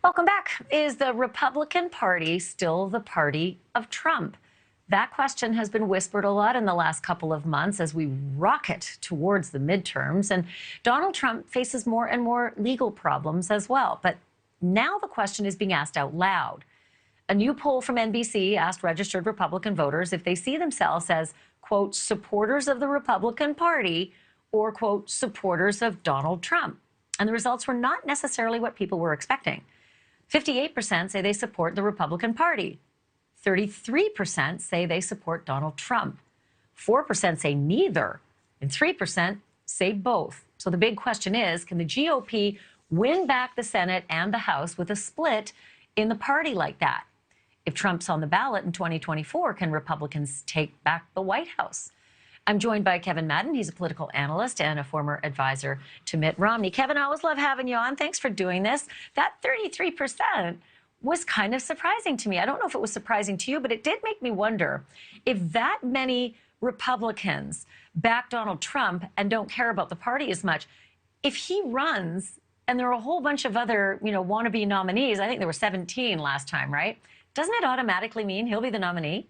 Welcome back. Is the Republican Party still the party of Trump? That question has been whispered a lot in the last couple of months as we rocket towards the midterms. And Donald Trump faces more and more legal problems as well. But now the question is being asked out loud. A new poll from NBC asked registered Republican voters if they see themselves as, quote, supporters of the Republican Party or, quote, supporters of Donald Trump. And the results were not necessarily what people were expecting. 58% say they support the Republican Party. 33% say they support Donald Trump. 4% say neither, and 3% say both. So the big question is, can the GOP win back the Senate and the House with a split in the party like that? If Trump's on the ballot in 2024, can Republicans take back the White House? I'm joined by Kevin Madden. He's a political analyst and a former advisor to Mitt Romney. Kevin, I always love having you on. Thanks for doing this. That 33% was kind of surprising to me. I don't know if it was surprising to you, but it did make me wonder if that many Republicans back Donald Trump and don't care about the party as much, if he runs and there are a whole bunch of other, wannabe nominees, I think there were 17 last time, right? Doesn't it automatically mean he'll be the nominee?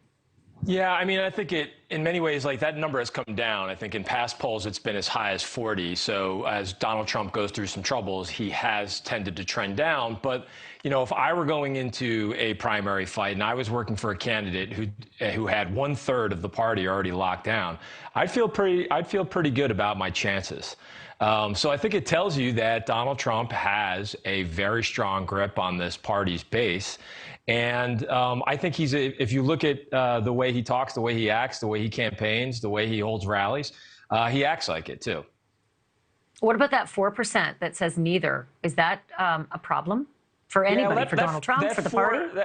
Yeah, I mean, I think in many ways, like that number has come down. I think in past polls, it's been as high as 40. So as Donald Trump goes through some troubles, he has tended to trend down. But, if I were going into a primary fight and I was working for a candidate who had 1/3 of the party already locked down, I'd feel pretty good about my chances. So I think it tells you that Donald Trump has a very strong grip on this party's base. And I think if you look at the way he talks, the way he acts, the way he campaigns, the way he holds rallies, he acts like it, too. What about that 4% that says neither? Is that a problem for anybody, for Donald Trump, for the party?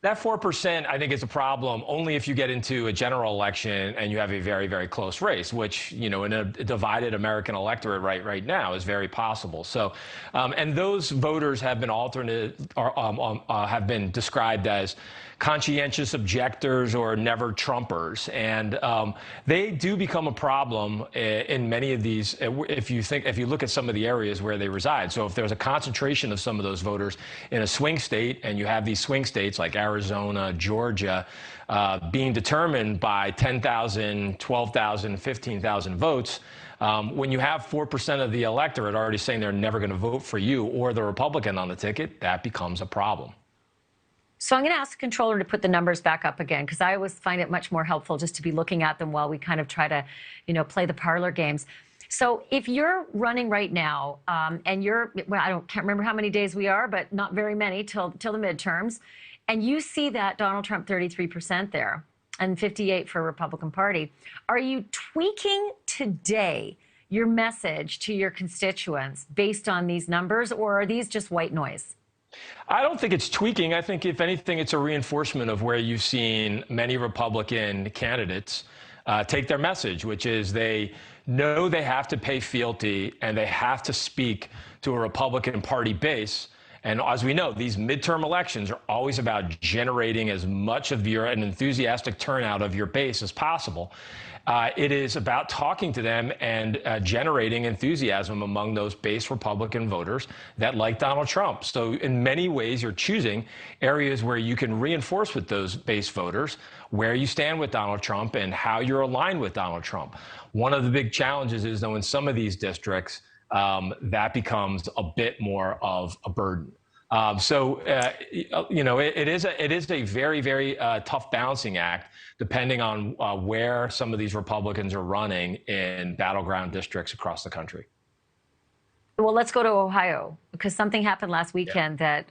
That 4%, I think, is a problem only if you get into a general election and you have a very, very close race, which, in a divided American electorate right now is very possible. So, and those voters have been have been described as conscientious objectors or never Trumpers. And they do become a problem in many of these, if you look at some of the areas where they reside. So if there's a concentration of some of those voters in a swing state, and you have these swing states like Arizona, Georgia, being determined by 10,000, 12,000, 15,000 votes, when you have 4% of the electorate already saying they're never going to vote for you or the Republican on the ticket, that becomes a problem. So I'm going to ask the controller to put the numbers back up again, because I always find it much more helpful just to be looking at them while we kind of try to, play the parlor games. So if you're running right now and can't remember how many days we are, but not very many till the midterms, and you see that Donald Trump 33% there and 58% for Republican Party, are you tweaking today your message to your constituents based on these numbers, or are these just white noise? I don't think it's tweaking. I think, if anything, it's a reinforcement of where you've seen many Republican candidates take their message, which is they know they have to pay fealty and they have to speak to a Republican Party base. And as we know, these midterm elections are always about generating as much of an enthusiastic turnout of your base as possible. It is about talking to them and generating enthusiasm among those base Republican voters that like Donald Trump. So in many ways, you're choosing areas where you can reinforce with those base voters where you stand with Donald Trump and how you're aligned with Donald Trump. One of the big challenges is, though, in some of these districts, that becomes a bit more of a burden. It is a very, very tough balancing act, depending on where some of these Republicans are running in battleground districts across the country. Well, let's go to Ohio, because something happened last weekend that,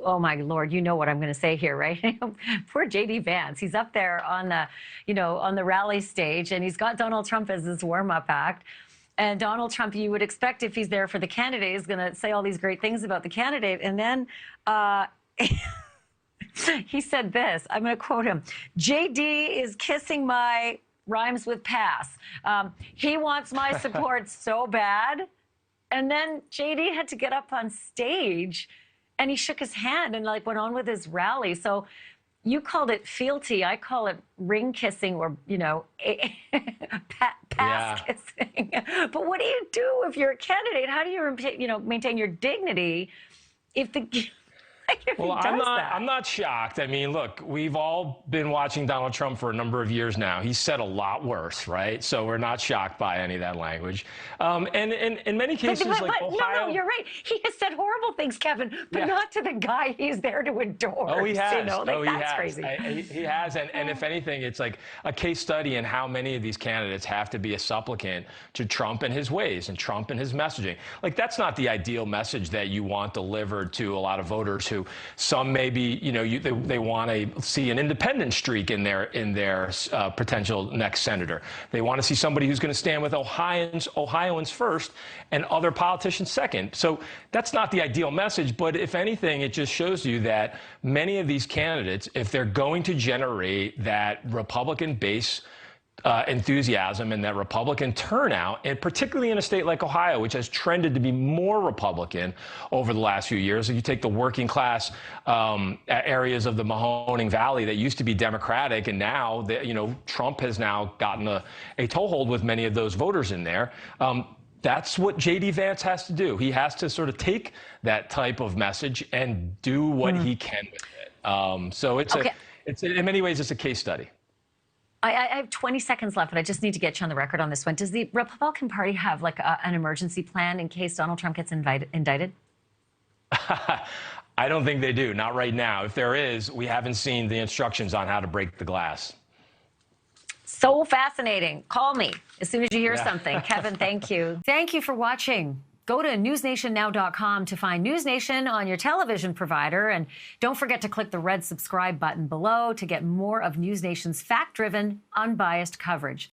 oh my Lord, you know what I'm going to say here, right? Poor J.D. Vance. He's up there on the rally stage, and he's got Donald Trump as his warm-up act. And Donald Trump, you would expect, if he's there for the candidate, is going to say all these great things about the candidate. And then he said this, I'm going to quote him, "JD is kissing my," rhymes with pass. "He wants my support so bad." And then JD had to get up on stage and he shook his hand and went on with his rally. So you called it fealty. I call it ring kissing, or, pass kissing. But what do you do if you're a candidate? How do you, maintain your dignity if the Well, I'm not shocked. I mean, look, we've all been watching Donald Trump for a number of years now. He's said a lot worse, right? So we're not shocked by any of that language. And in many cases, like Ohio. No, you're right. He has said horrible things, Kevin, but not to the guy he's there to endorse. Oh, he has. That's crazy. He has. And if anything, it's like a case study in how many of these candidates have to be a supplicant to Trump and his ways and Trump and his messaging. Like, that's not the ideal message that you want delivered to a lot of voters who some maybe, they want to see an independent streak in their potential next senator. They want to see somebody who's going to stand with Ohioans first and other politicians second. So that's not the ideal message. But if anything, it just shows you that many of these candidates, if they're going to generate that Republican base enthusiasm and that Republican turnout, and particularly in a state like Ohio, which has trended to be more Republican over the last few years. If you take the working class areas of the Mahoning Valley that used to be Democratic, and now Trump has now gotten a toehold with many of those voters in there. That's what J.D. Vance has to do. He has to sort of take that type of message and do what he can with it. So it's in many ways, it's a case study. I have 20 seconds left, but I just need to get you on the record on this one. Does the Republican Party have like an emergency plan in case Donald Trump gets indicted? I don't think they do. Not right now. If there is, we haven't seen the instructions on how to break the glass. So fascinating. Call me as soon as you hear something. Kevin, thank you. Thank you for watching. Go to newsnationnow.com to find NewsNation on your television provider. And don't forget to click the red subscribe button below to get more of NewsNation's fact-driven, unbiased coverage.